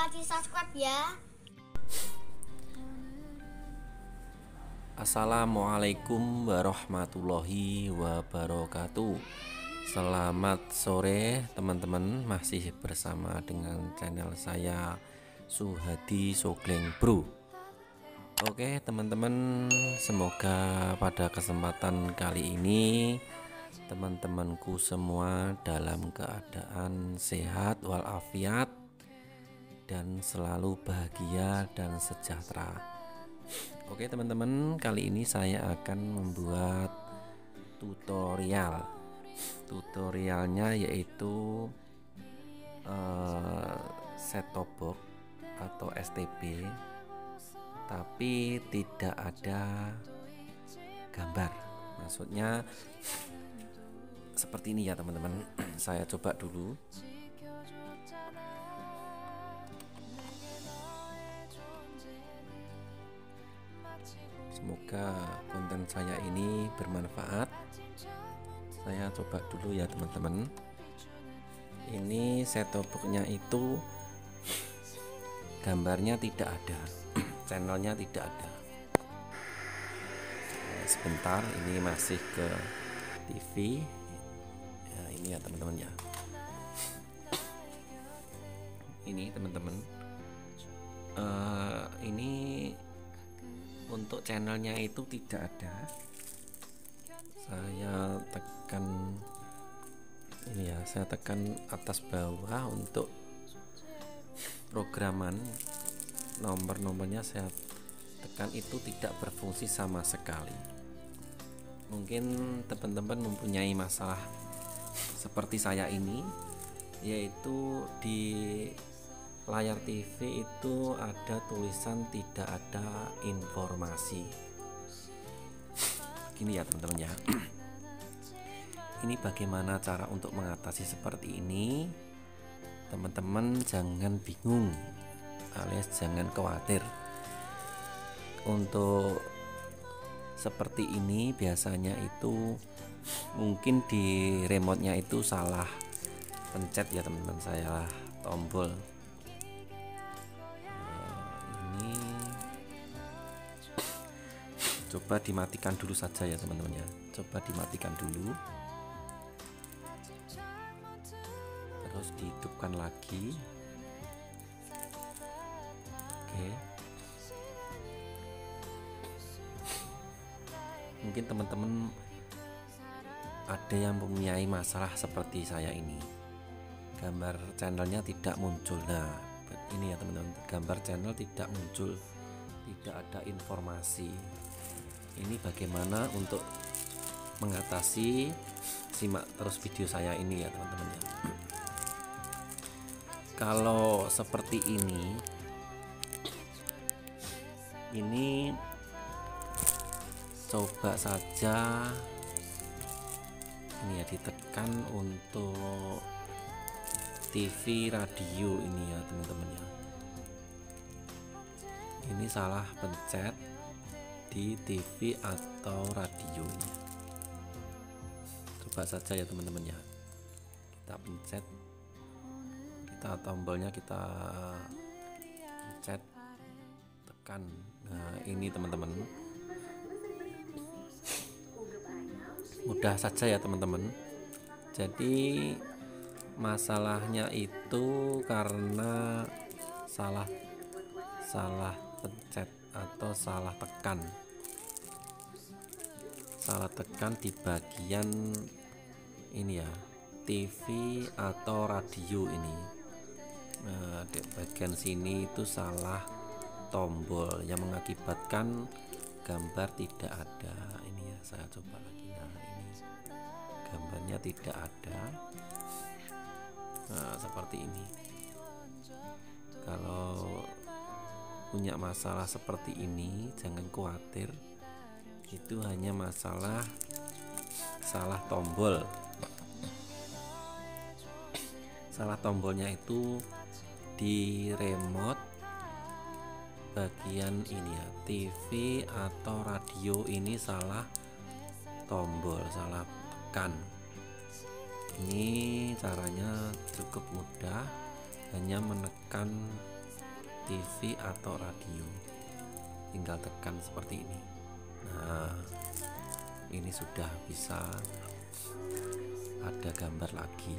lupa di subscribe ya. Assalamualaikum warahmatullahi wabarakatuh. Selamat sore teman-teman, masih bersama dengan channel saya Suhadi Sogleng Bro. Oke teman-teman, semoga pada kesempatan kali ini teman-temanku semua dalam keadaan sehat walafiat dan selalu bahagia dan sejahtera. Oke teman-teman, kali ini saya akan membuat tutorialnya yaitu set top box atau STB, tapi tidak ada gambar. Maksudnya seperti ini ya teman-teman. Saya coba dulu. Semoga konten saya ini bermanfaat. Saya coba dulu ya teman-teman. Ini set top box-nya itu gambarnya tidak ada, channelnya tidak ada. Sebentar, ini masih ke TV. Ya, ini ya teman-teman ya. Ini teman-teman. Ini untuk channelnya itu tidak ada. Saya tekan ini ya, saya tekan atas bawah untuk programan. Nomor-nomornya saya tekan itu tidak berfungsi sama sekali. Mungkin teman-teman mempunyai masalah seperti saya ini, yaitu di layar TV itu ada tulisan tidak ada informasi. Gini ya teman-teman ya. Ini bagaimana cara untuk mengatasi seperti ini? Teman-teman jangan bingung alias jangan khawatir. Untuk seperti ini biasanya itu mungkin di remote-nya itu salah pencet ya teman-teman, saya tombol. Ini coba dimatikan dulu saja ya teman-teman ya. Coba dimatikan dulu. Terus dihidupkan lagi. Oke. Mungkin teman-teman ada yang mempunyai masalah seperti saya ini. Gambar channelnya tidak muncul. Nah, ini ya teman-teman, gambar channel tidak muncul, tidak ada informasi. Ini bagaimana untuk mengatasi? Simak terus video saya ini ya teman-teman ya. Kalau seperti ini coba saja ini ya, ditekan untuk TV radio ini ya teman-teman ya. Ini salah pencet di TV atau radio. Coba saja ya teman-teman ya. Kita pencet, kita tombolnya kita pencet, tekan. Nah ini teman-teman, mudah saja ya teman-teman. Jadi masalahnya itu karena salah pencet atau salah tekan di bagian ini ya, TV atau radio ini. Nah, di bagian sini itu salah tombol yang mengakibatkan gambar tidak ada. Ini ya, saya coba lagi. Nah ini gambarnya tidak ada. Nah seperti ini. Kalau punya masalah seperti ini jangan khawatir, itu hanya masalah salah tombol. Salah tombolnya itu di remote bagian ini ya, TV atau radio ini salah tombol, salah tekan. Ini caranya cukup mudah, hanya menekan TV atau radio. Tinggal tekan seperti ini. Nah, ini sudah bisa ada gambar lagi.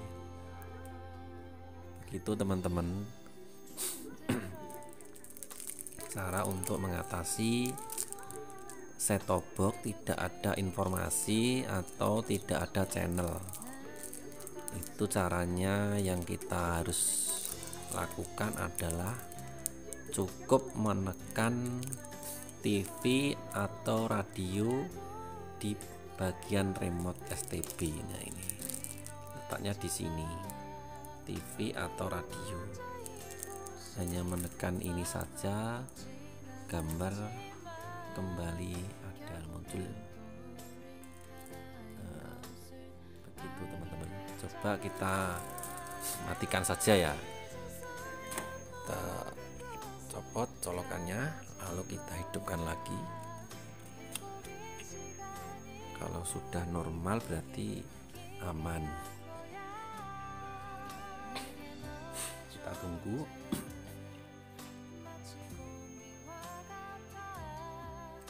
Begitu teman-teman cara untuk mengatasi set-top box tidak ada informasi atau tidak ada channel. Itu caranya. Yang kita harus lakukan adalah cukup menekan TV atau radio di bagian remote STB. Nah, ini letaknya di sini, TV atau radio. Hanya menekan ini saja, gambar kembali ada muncul. Nah, begitu teman-teman. Coba kita matikan saja ya. Kita copot colokannya, lalu kita hidupkan lagi. Kalau sudah normal berarti aman. Kita tunggu.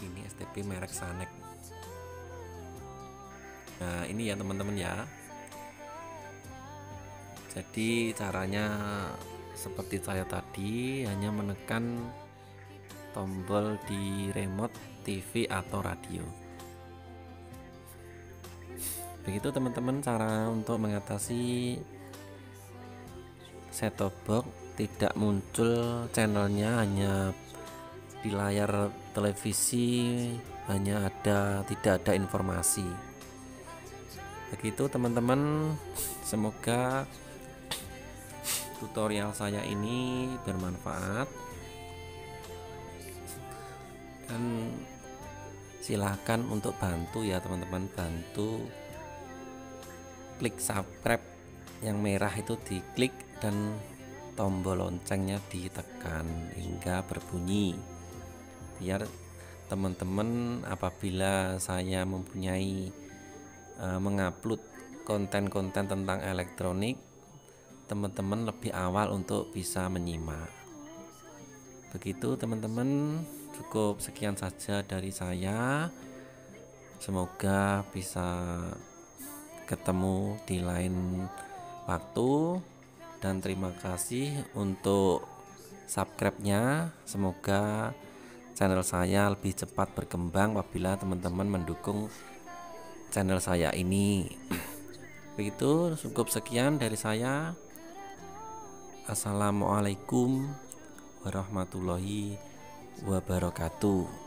Ini STB merek Sanek. Nah, ini ya teman-teman ya. Jadi caranya seperti saya tadi, hanya menekan tombol di remote TV atau radio. Begitu teman-teman cara untuk mengatasi set-top box tidak muncul channelnya, hanya di layar televisi hanya tidak ada informasi. Begitu teman-teman, semoga tutorial saya ini bermanfaat, dan silahkan untuk bantu ya teman-teman, bantu klik subscribe yang merah itu diklik dan tombol loncengnya ditekan hingga berbunyi, biar teman-teman apabila saya mempunyai mengupload konten-konten tentang elektronik, teman-teman lebih awal untuk bisa menyimak. Begitu teman-teman, cukup sekian saja dari saya. Semoga bisa ketemu di lain waktu, dan terima kasih untuk subscribe-nya. Semoga channel saya lebih cepat berkembang apabila teman-teman mendukung channel saya ini. Begitu, cukup sekian dari saya. Assalamualaikum warahmatullahi wabarakatuh.